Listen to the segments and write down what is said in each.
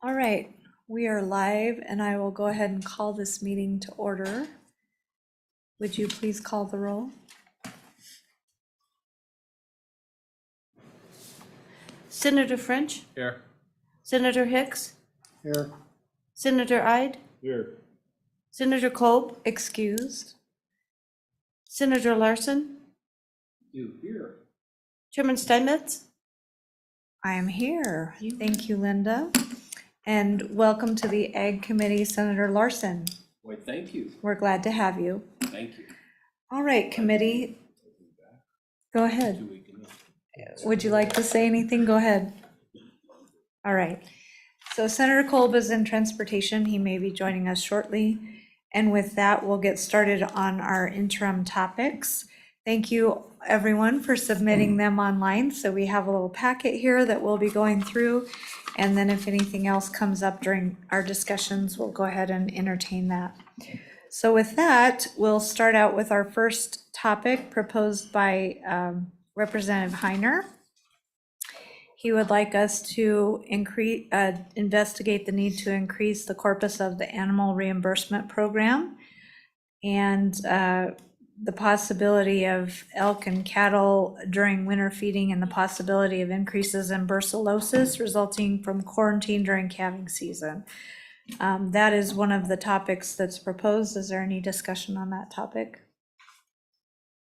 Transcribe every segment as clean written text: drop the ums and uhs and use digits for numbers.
All right, we are live and I will go ahead and call this meeting to order. Would you please call the roll? Senator French, Here. Senator Hicks, Here. Senator Ide, Here. Senator Kolb, Excused. Senator Larson, You here. Chairman Steinmetz. I am here. Thank you, Linda. And welcome to the Ag Committee, Senator Larson. Why, thank you. We're glad to have you. Thank you. All right, committee, go ahead. 2 week enough. Would you like to say anything? Go ahead. All right. So Senator Kolb is in transportation. He may be joining us shortly. And with that, we'll get started on our interim topics. Thank you, everyone, for submitting them online. So we have a little packet here that we'll be going through. And then if anything else comes up during our discussions, we'll go ahead and entertain that. So with that, we'll start out with our first topic proposed by Representative Heiner. He would like us to investigate the need to increase the corpus of the animal reimbursement program and the possibility of elk and cattle during winter feeding and the possibility of increases in brucellosis resulting from quarantine during calving season. That is one of the topics that's proposed. Is there any discussion on that topic?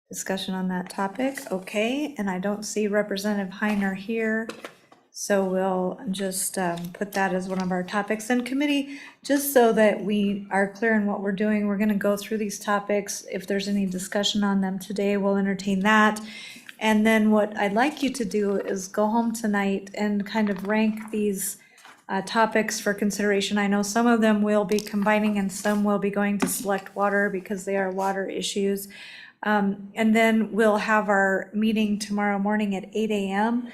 Discussion on that topic, okay, and I don't see Representative Heiner here, so we'll just put that as one of our topics. And committee, just so that we are clear in what we're doing, we're gonna go through these topics. If there's any discussion on them today, we'll entertain that. And then what I'd like you to do is go home tonight and kind of rank these topics for consideration. I know some of them will be combining and some will be going to select water because they are water issues. And then we'll have our meeting tomorrow morning at 8 a.m.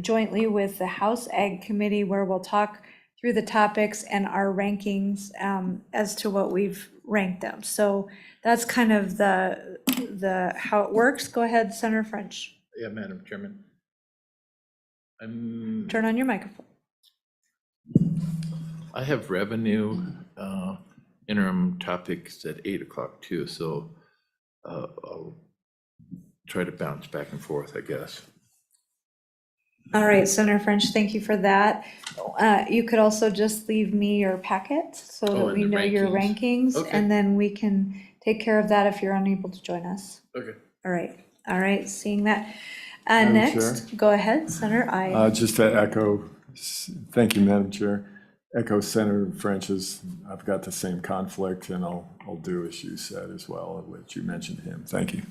jointly with the House Ag Committee, where we'll talk through the topics and our rankings as to what we've ranked them. So that's kind of the how it works. Go ahead, Senator French. Yeah, Madam Chairman. Turn on your microphone. I have revenue interim topics at 8 o'clock too, so I'll try to bounce back and forth, I guess. All right, Senator French, thank you for that. You could also just leave me your packet so that and we the know your rankings, Okay. and then we can take care of that if you're unable to join us. Okay. All right, seeing that. Madam Next, go ahead, Senator I. Just to echo, thank you, Madam Chair. Echo Senator French's, I've got the same conflict, and I'll do as you said as well, which you mentioned him. Thank you.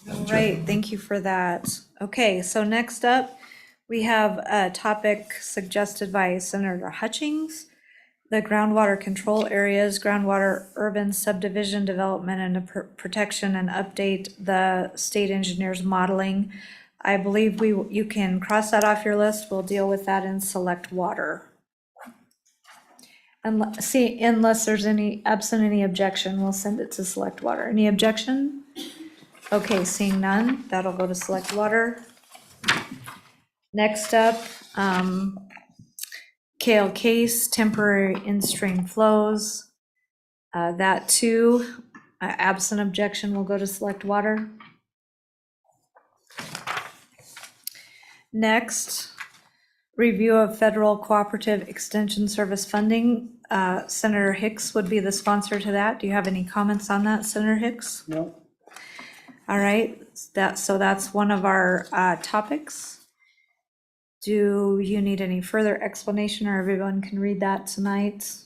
All right, thank you for that. Okay, so next up, we have a topic suggested by Senator Hutchings, the groundwater control areas, groundwater urban subdivision development and protection, and update the state engineer's modeling. I believe you can cross that off your list. We'll deal with that in select water. Unless there's absent any objection, we'll send it to select water. Any objection? Okay, seeing none, that'll go to select water. Next up, Kale Case, temporary in-stream flows. That too, absent objection will go to select water. Next, review of federal cooperative extension service funding. Senator Hicks would be the sponsor to that. Do you have any comments on that, Senator Hicks? No. All right, so that's one of our topics. Do you need any further explanation, or everyone can read that tonight?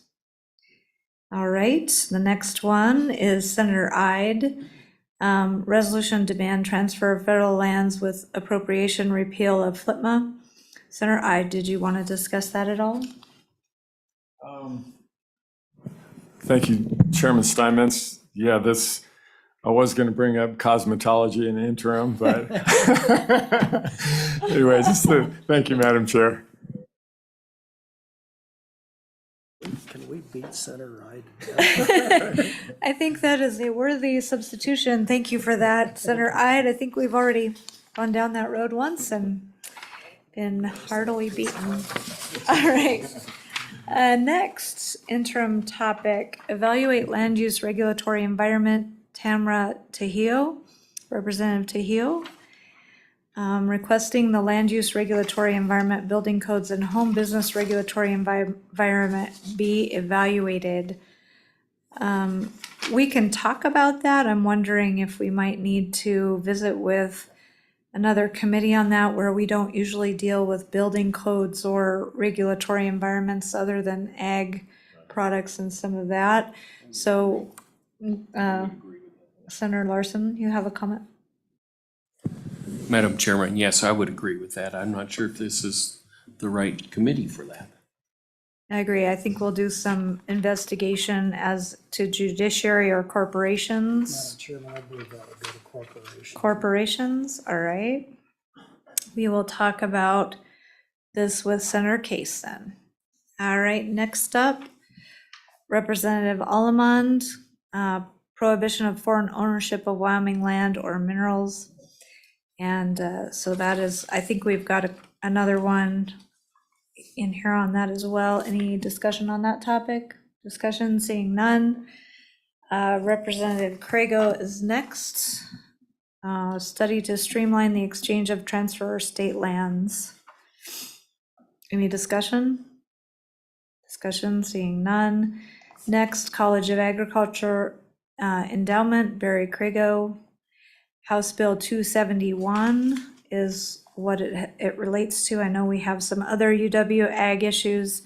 All right, the next one is Senator Ide. Resolution demand transfer of federal lands with appropriation repeal of FLTMA. Senator Ide, did you want to discuss that at all? Thank you, Chairman Steinmetz. Yeah, I was going to bring up cosmetology in the interim, but anyway, thank you, Madam Chair. Can we beat Senator Ide? I think that is a worthy substitution. Thank you for that, Senator Ide. I think we've already gone down that road once and been heartily beaten. All right. Next interim topic, evaluate land use regulatory environment, Tamara Tehio, Representative Tehio. Requesting the land use regulatory environment, building codes and home business regulatory environment be evaluated. We can talk about that. I'm wondering if we might need to visit with another committee on that where we don't usually deal with building codes or regulatory environments other than ag products and some of that. So, Senator Larson, you have a comment? Madam Chairman, yes, I would agree with that. I'm not sure if this is the right committee for that. I agree. I think we'll do some investigation as to judiciary or corporations. Madam Chairman, I believe that would go to corporation. Corporations, all right. We will talk about this with Senator Case then. All right, next up, Representative Allemond, prohibition of foreign ownership of Wyoming land or minerals. And so that is, I think we've got another one in here on that as well. Any discussion on that topic? Discussion, seeing none. Representative Crago is next. Study to streamline the exchange of transfer state lands. Any discussion? Discussion, seeing none. Next, College of Agriculture endowment, Barry Crago. House Bill 271 is what it relates to. I know we have some other UW ag issues.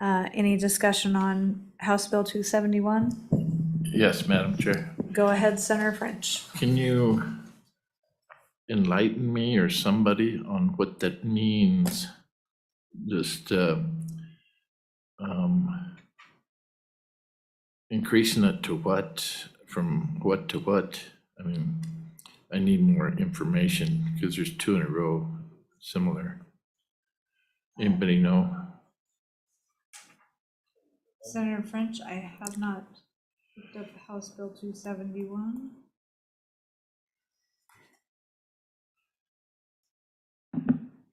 Any discussion on House Bill 271? Yes, Madam Chair. Go ahead, Senator French. Can you enlighten me or somebody on what that means? Just increasing it to what, from what to what? I mean, I need more information because there's two in a row similar. Anybody know? Senator French, I have not picked up House Bill 271.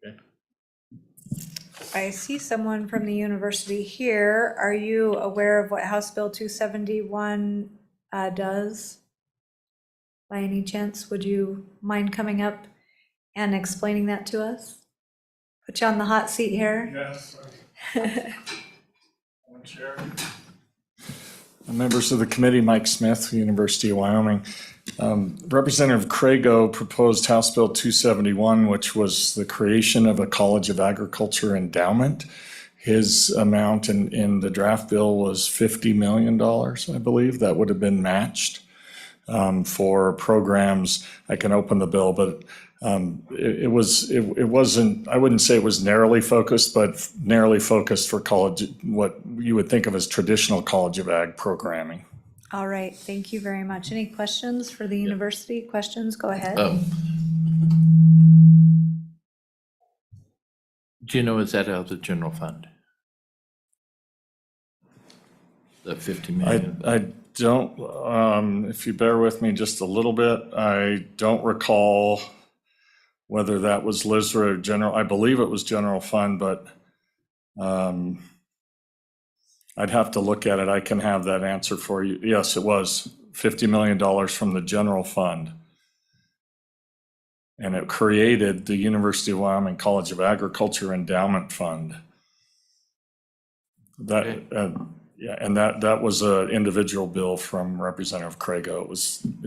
Okay. I see someone from the university here. Are you aware of what House Bill 271 does? By any chance, would you mind coming up and explaining that to us? Put you on the hot seat here. Yes. Chair. Members of the committee, Mike Smith, University of Wyoming. Representative Crago proposed House Bill 271, which was the creation of a College of Agriculture endowment. His amount in the draft bill was $50 million, I believe, that would have been matched for programs. I can open the bill, but it wasn't, I wouldn't say it was narrowly focused, but narrowly focused for college, what you would think of as traditional College of Ag programming. All right, thank you very much. Any questions for the university? Questions, go ahead. Do you know, is that out of the general fund? The 50 million? I don't, if you bear with me just a little bit, I don't recall whether that was LISRA or general. I believe it was general fund, but I'd have to look at it. I can have that answer for you. Yes, it was $50 million from the general fund. And it created the University of Wyoming College of Agriculture Endowment Fund. That, yeah, and that was an individual bill from Representative Crago. It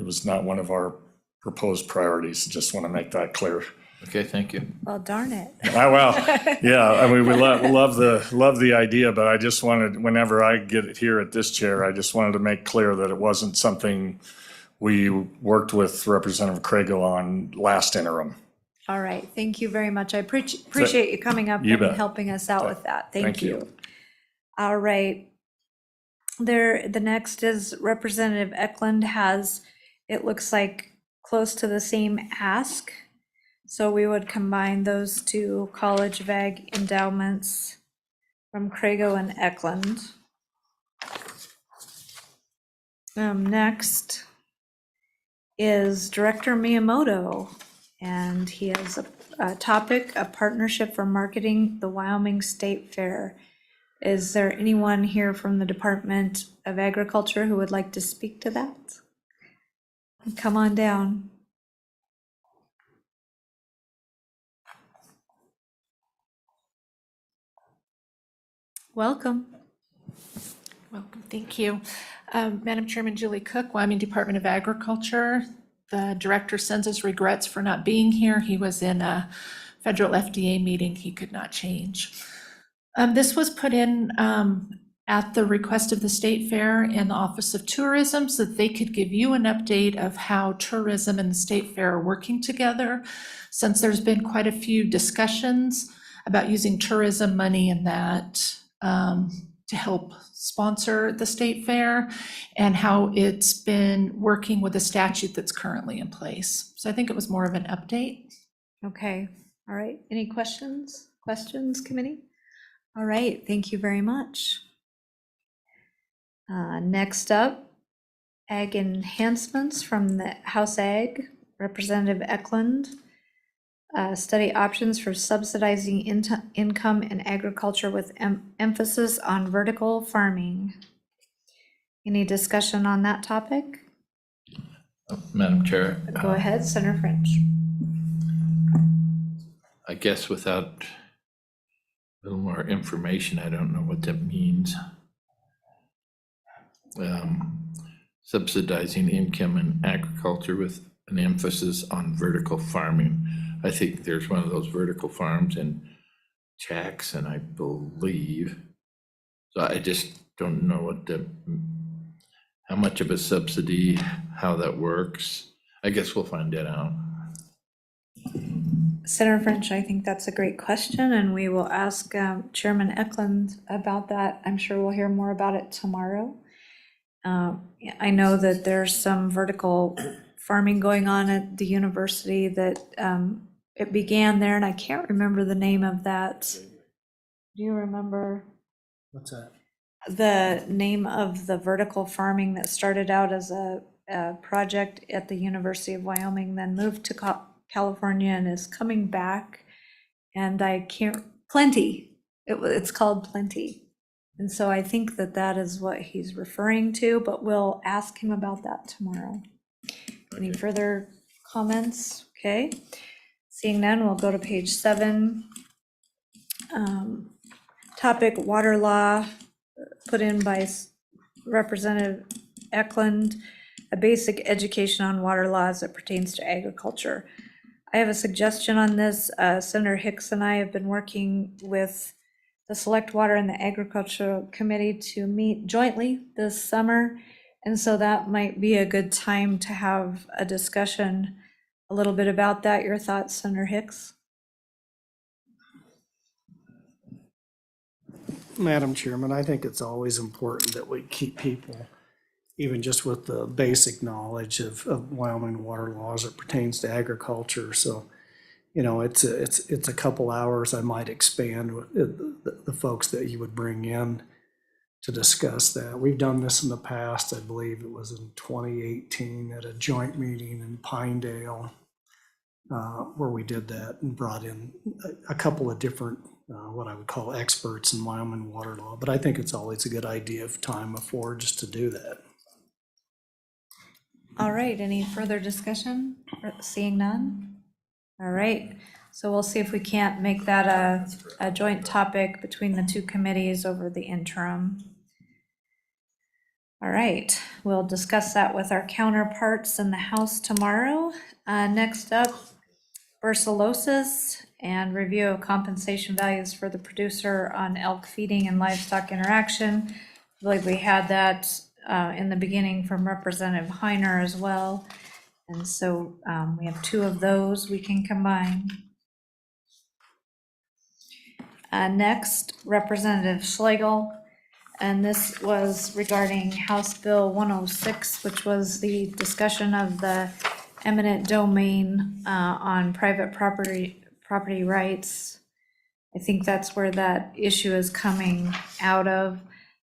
was not one of our proposed priorities. Just want to make that clear. Okay, thank you. Well, darn it. Well, yeah, I mean, we love the idea, but I just wanted, whenever I get it here at this chair, I just wanted to make clear that it wasn't something we worked with Representative Crago on last interim. All right, thank you very much. I appreciate you coming up You and bet. helping us out with that. Thank Thank you. you. All right. The next is Representative Eklund has, it looks like, close to the same ask. So we would combine those two College of Ag endowments from Crago and Eklund. Next is Director Miyamoto, and he has a topic, a partnership for marketing the Wyoming State Fair. Is there anyone here from the Department of Agriculture who would like to speak to that? Come on down. Welcome. Welcome, thank you. Madam Chairman, Julie Cook, Wyoming Department of Agriculture. The director sends his regrets for not being here. He was in a federal FDA meeting he could not change. This was put in at the request of the State Fair and the Office of Tourism so that they could give you an update of how tourism and the State Fair are working together, since there's been quite a few discussions about using tourism money in that to help sponsor the State Fair and how it's been working with the statute that's currently in place. So I think it was more of an update. Okay, all right. Any questions? Questions, committee? All right, thank you very much. Next up, ag enhancements from the House Ag, Representative Eklund. Study options for subsidizing income in agriculture with emphasis on vertical farming. Any discussion on that topic? Madam Chair. Go ahead, Senator French. I guess without a little more information, I don't know what that means. Subsidizing income in agriculture with an emphasis on vertical farming. I think there's one of those vertical farms in Jackson, I believe. So I just don't know what how much of a subsidy, how that works. I guess we'll find that out. Senator French, I think that's a great question, and we will ask Chairman Eklund about that. I'm sure we'll hear more about it tomorrow. I know that there's some vertical farming going on at the university that it began there, and I can't remember the name of that. Do you remember What's that? the name of the vertical farming that started out as a project at the University of Wyoming, then moved to California and is coming back? And I can't, Plenty. It's called Plenty. And so I think that that is what he's referring to, but we'll ask him about that tomorrow. Any further comments? Okay. Seeing none, we'll go to page 7. Topic water law, put in by Representative Eklund, a basic education on water law as it pertains to agriculture. I have a suggestion on this. Senator Hicks and I have been working with the Select Water and the Agricultural Committee to meet jointly this summer. And so that might be a good time to have a discussion a little bit about that. Your thoughts, Senator Hicks? Madam Chairman, I think it's always important that we keep people, even just with the basic knowledge of Wyoming water laws as it pertains to agriculture. So, you know, it's a couple hours. I might expand with the folks that you would bring in to discuss that. We've done this in the past. I believe it was in 2018 at a joint meeting in Pinedale, where we did that and brought in a couple of different, what I would call experts in Wyoming water law. But I think it's always a good idea of time before just to do that. All right, any further discussion? Seeing none? All right, so we'll see if we can't make that a joint topic between the two committees over the interim. All right, we'll discuss that with our counterparts in the House tomorrow. Next up, brucellosis and review of compensation values for the producer on elk feeding and livestock interaction. I believe we had that in the beginning from Representative Heiner as well. And so we have 2 of those we can combine. Next, Representative Schlegel, and this was regarding House Bill 106, which was the discussion of the eminent domain on private property rights. I think that's where that issue is coming out of.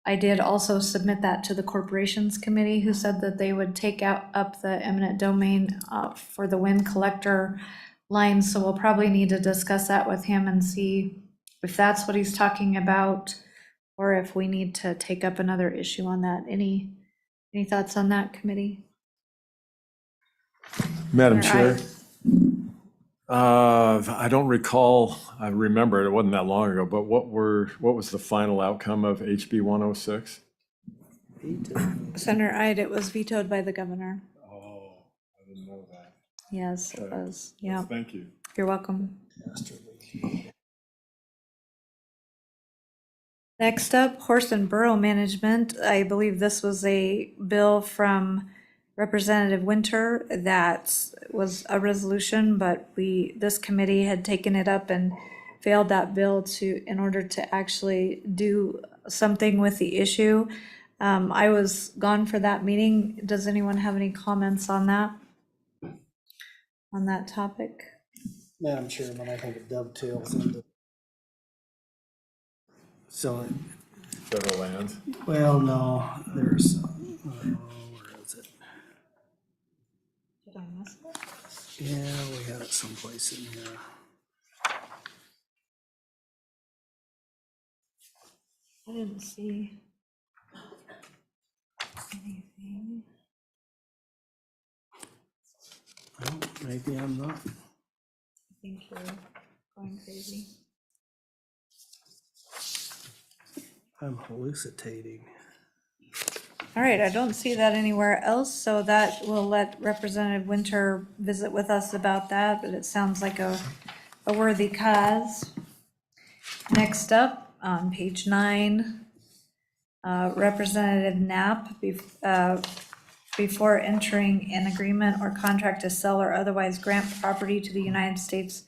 I did also submit that to the Corporations Committee, who said that they would take up the eminent domain for the wind collector line. So we'll probably need to discuss that with him and see if that's what he's talking about, or if we need to take up another issue on that. Any thoughts on that, committee? Madam Or Chair, I don't recall, I remember it wasn't that long ago, but what was the final outcome of HB 106? Senator Ide, it was vetoed by the governor. Oh, I didn't know that. Yes, it was. Yeah, Thank you. you're welcome. Next up, horse and burro management. I believe this was a bill from Representative Winter that was a resolution, but this committee had taken it up and failed that bill in order to actually do something with the issue. I was gone for that meeting. Does anyone have any comments on that topic? Madam Chairman, I think it dovetails into. So, Federal lands. well, no, there's, where is it? Did I miss it? Yeah, we had it someplace in here. I didn't see anything. Well, maybe I'm not. I think you're going crazy. I'm hallucinating. All right, I don't see that anywhere else, so that will let Representative Winter visit with us about that, but it sounds like a worthy cause. Next up, on page 9, Representative Knapp, before entering an agreement or contract to sell or otherwise grant property to the United States,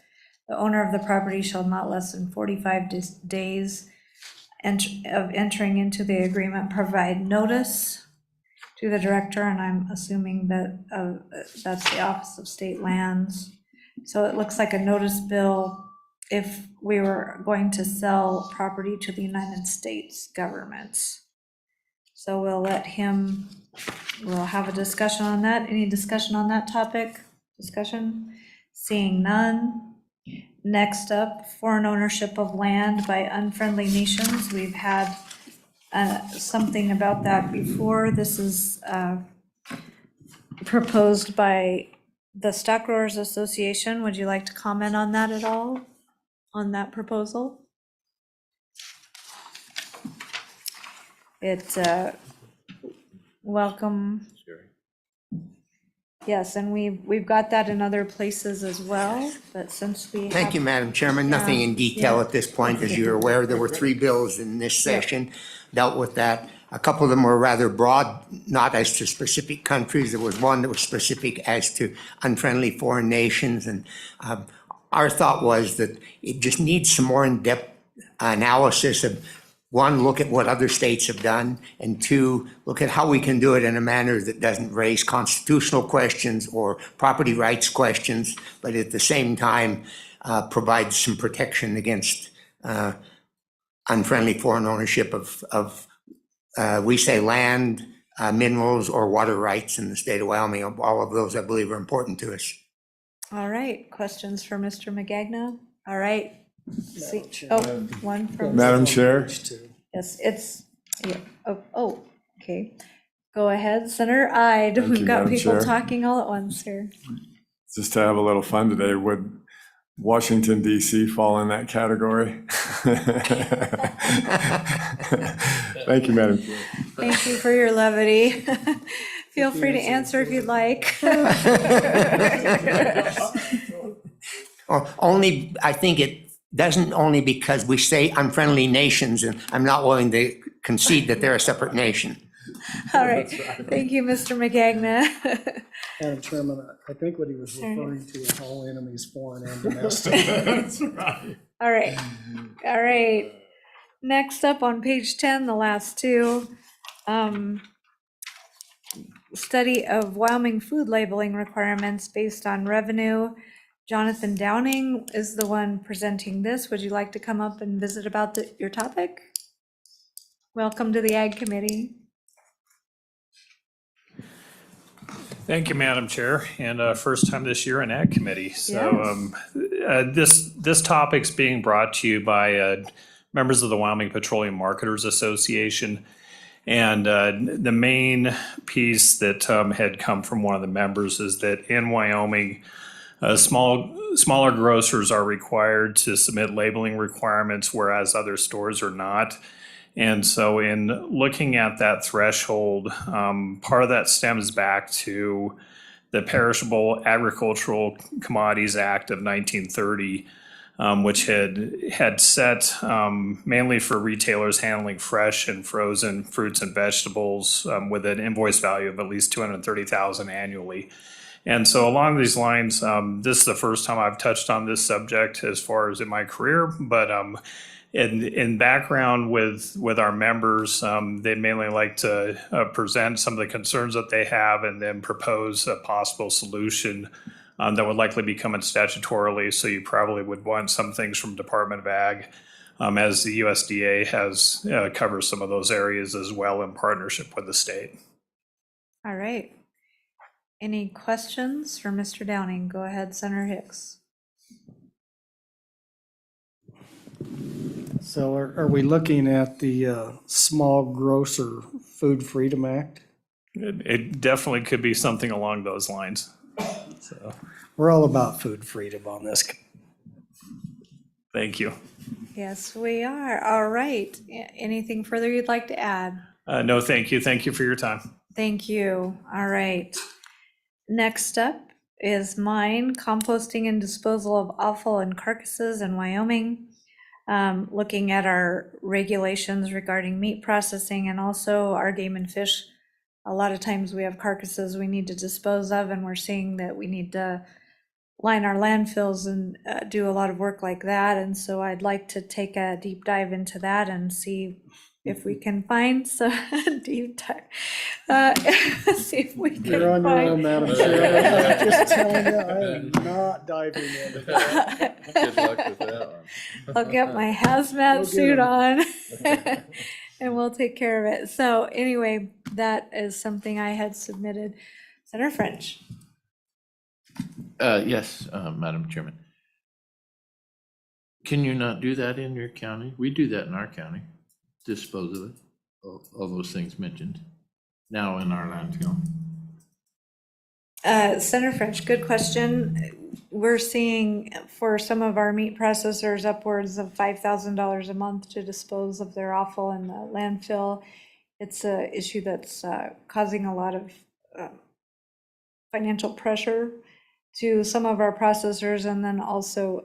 the owner of the property shall not less than 45 days of entering into the agreement provide notice to the director, and I'm assuming that that's the Office of State Lands. So it looks like a notice bill if we were going to sell property to the United States government. So we'll have a discussion on that. Any discussion on that topic? Discussion? Seeing none. Next up, foreign ownership of land by unfriendly nations. We've had something about that before. This is proposed by the Stockgrowers Association. Would you like to comment on that at all, on that proposal? Welcome. Yes, and we've got that in other places as well, but since we have. Thank you, Madam Chairman. Nothing in detail at this point. As you're aware, there were 3 bills in this session dealt with that. A couple of them were rather broad, not as to specific countries. There was one that was specific as to unfriendly foreign nations. And our thought was that it just needs some more in-depth analysis of, 1, look at what other states have done, and 2, look at how we can do it in a manner that doesn't raise constitutional questions or property rights questions, but at the same time provides some protection against unfriendly foreign ownership of we say land, minerals, or water rights in the state of Wyoming. All of those, I believe, are important to us. All right, questions for Mr. Magagna? All right. See, Chair. one from. Madam Chair? Page 2. Yes, it's, yeah, okay. Go ahead, Senator Ide. Thank We've you, got Madam people Chair. talking all at once here. Just to have a little fun today, would Washington DC fall in that category? Thank you, Madam Chair. Thank you for your levity. Feel free to answer if you'd like. Only, I think it doesn't only because we say unfriendly nations, and I'm not willing to concede that they're a separate nation. All right, thank you, Mr. Magagna. Madam Chairman, I think what he was Sorry. referring to is all enemies, foreign and domestic. That's right. All right. Next up on page 10, the last 2, study of Wyoming food labeling requirements based on revenue. Jonathan Downing is the one presenting this. Would you like to come up and visit about your topic? Welcome to the Ag Committee. Thank you, Madam Chair, and first time this year in Ag Committee. So this topic's being brought to you by members of the Wyoming Petroleum Marketers Association. And the main piece that had come from one of the members is that in Wyoming, smaller grocers are required to submit labeling requirements, whereas other stores are not. And so in looking at that threshold, part of that stems back to the Perishable Agricultural Commodities Act of 1930, which had set mainly for retailers handling fresh and frozen fruits and vegetables with an invoice value of at least $230,000 annually. And so along these lines, this is the first time I've touched on this subject as far as in my career, but in background with our members, they mainly like to present some of the concerns that they have and then propose a possible solution that would likely be coming statutorily. So you probably would want some things from Department of Ag, as the USDA has covered some of those areas as well in partnership with the state. All right. Any questions for Mr. Downing? Go ahead, Senator Hicks. So are we looking at the Small Grocer Food Freedom Act? It definitely could be something along those lines. So we're all about food freedom on this. Thank you. Yes, we are. All right. Anything further you'd like to add? No, thank you. Thank you for your time. Thank you. All right. Next up is mine, composting and disposal of offal and carcasses in Wyoming. Looking at our regulations regarding meat processing and also our game and fish. A lot of times we have carcasses we need to dispose of, and we're seeing that we need to line our landfills and do a lot of work like that. And so I'd like to take a deep dive into that and see if we can find some deep dive. See if we can You're on your own, find. Madam Chair. I'm just telling you, I am not diving into that. Good luck with that one. I'll get my hazmat Go get suit 'em. on and we'll take care of it. So anyway, that is something I had submitted. Senator French. Yes, Madam Chairman. Can you not do that in your county? We do that in our county, dispose of it, all those things mentioned, now in our landfill. Senator French, good question. We're seeing for some of our meat processors upwards of $5,000 a month to dispose of their offal in the landfill. It's an issue that's causing a lot of financial pressure to some of our processors, and then also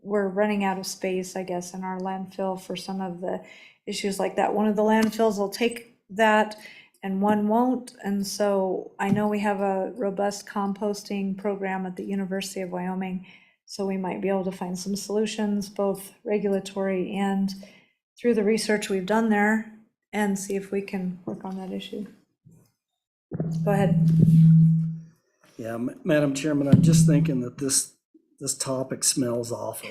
we're running out of space, I guess, in our landfill for some of the issues like that. One of the landfills will take that and one won't. And so I know we have a robust composting program at the University of Wyoming, so we might be able to find some solutions, both regulatory and through the research we've done there, and see if we can work on that issue. Go ahead. Yeah, Madam Chairman, I'm just thinking that this topic smells awful.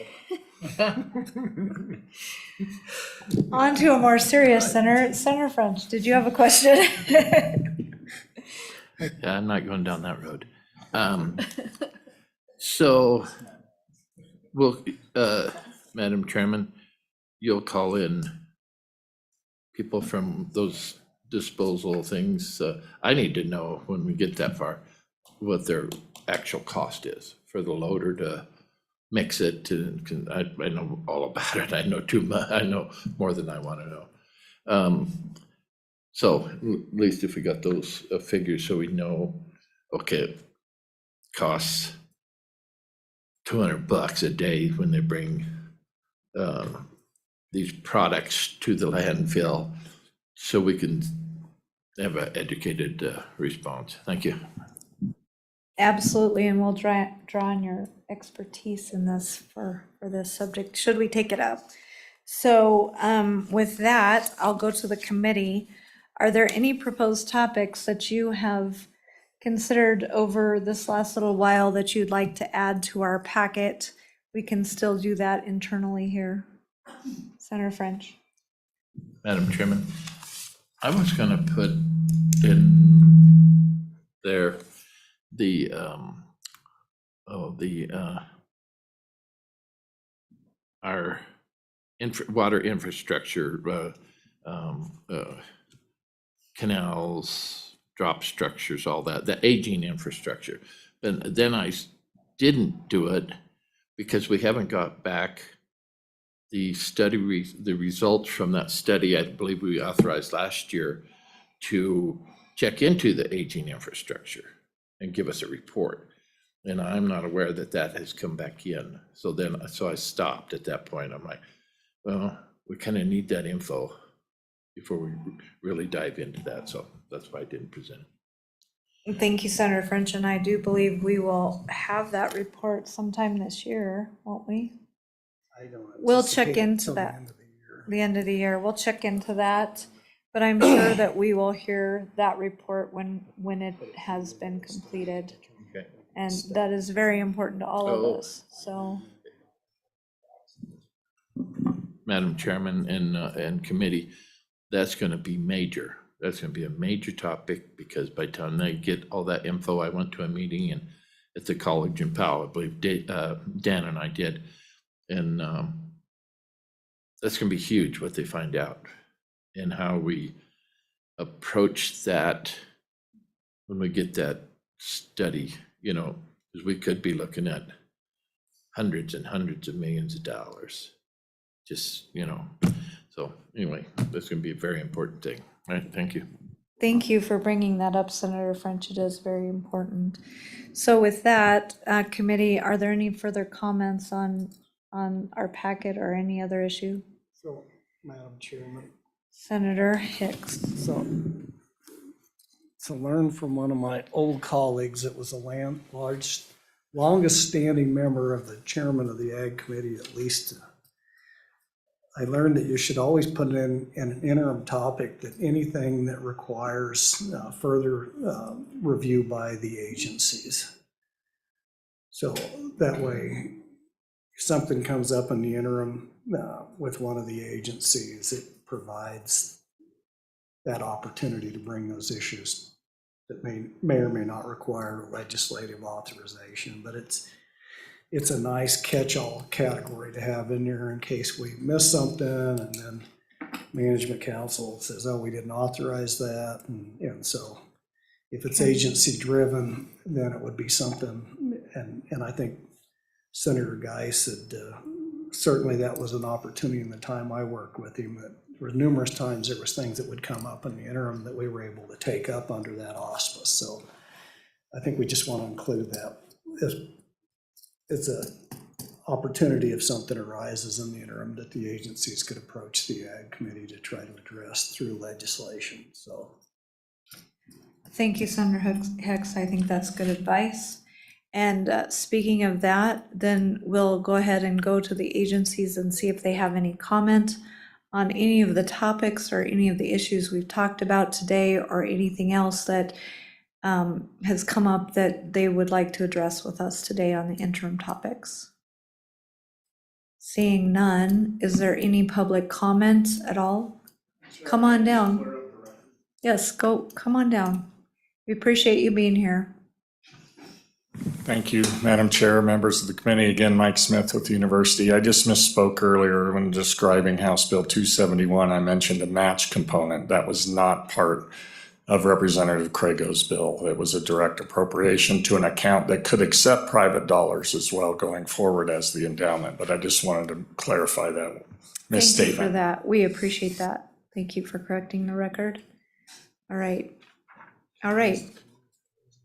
On to a more serious Senator French, did you have a question? Yeah, I'm not going down that road. So, well, Madam Chairman, you'll call in people from those disposal things. I need to know when we get that far, what their actual cost is for the loader to mix it to, I know all about it. I know too much. I know more than I want to know. So at least if we got those figures, so we know, okay, it costs $200 a day when they bring these products to the landfill, so we can have an educated response. Thank you. Absolutely, and we'll draw on your expertise in this for this subject, should we take it up. So with that, I'll go to the committee. Are there any proposed topics that you have considered over this last little while that you'd like to add to our packet? We can still do that internally here. Senator French. Madam Chairman, I was going to put in there our water infrastructure, canals, drop structures, all that, the aging infrastructure. But then I didn't do it because we haven't got back the study, the results from that study, I believe we authorized last year, to check into the aging infrastructure and give us a report. And I'm not aware that that has come back in. So I stopped at that point. I'm like, well, we kind of need that info before we really dive into that. So that's why I didn't present it. Thank you, Senator French, and I do believe we will have that report sometime this year, won't we? I don't We'll check anticipate it into till the that. end of the year. The end of the year, we'll check into that, but I'm sure that we will hear that report when it has been completed. Okay. And that is very important to all Oh. of us, so. Madam Chairman and committee, that's going to be major. That's going to be a major topic because by the time they get all that info, I went to a meeting at the college in Powell, I believe Dan and I did. And that's going to be huge what they find out and how we approach that when we get that study, because we could be looking at hundreds and hundreds of millions of dollars. Just, so anyway, that's going to be a very important thing. All right, thank you. Thank you for bringing that up, Senator French. It is very important. So with that, committee, are there any further comments on our packet or any other issue? So, Madam Chairman, Senator Hicks. so to learn from one of my old colleagues that was longest standing member of the chairman of the Ag Committee, at least, I learned that you should always put in an interim topic that anything that requires further review by the agencies. So that way, if something comes up in the interim with one of the agencies, it provides that opportunity to bring those issues that may or may not require legislative authorization, but it's a nice catch-all category to have in there in case we miss something and then management council says, oh, we didn't authorize that. And so if it's agency driven, then it would be something. And I think Senator Geis said certainly that was an opportunity in the time I worked with him. That there were numerous times there was things that would come up in the interim that we were able to take up under that auspice. So I think we just want to include that it's a opportunity if something arises in the interim that the agencies could approach the Ag Committee to try to address through legislation. So Thank you, Senator Hicks. I think that's good advice. And speaking of that, then we'll go ahead and go to the agencies and see if they have any comment on any of the topics or any of the issues we've talked about today or anything else that has come up that they would like to address with us today on the interim topics. Seeing none, is there any public comment at all? Come on down. Yes, come on down. We appreciate you being here. Thank you, Madam Chair, members of the committee. Again, Mike Smith with the university. I just misspoke earlier when describing House Bill 271. I mentioned a match component. That was not part of Representative Crago's bill. It was a direct appropriation to an account that could accept private dollars as well going forward as the endowment. But I just wanted to clarify that misstatement. Thank you for that. We appreciate that. Thank you for correcting the record. All right. All right.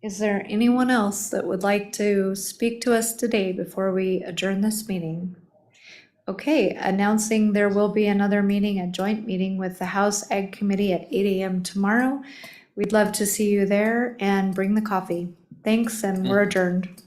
Is there anyone else that would like to speak to us today before we adjourn this meeting? Okay, announcing there will be another meeting, a joint meeting with the House Ag Committee at 8 a.m. tomorrow. We'd love to see you there and bring the coffee. Thanks, and we're adjourned.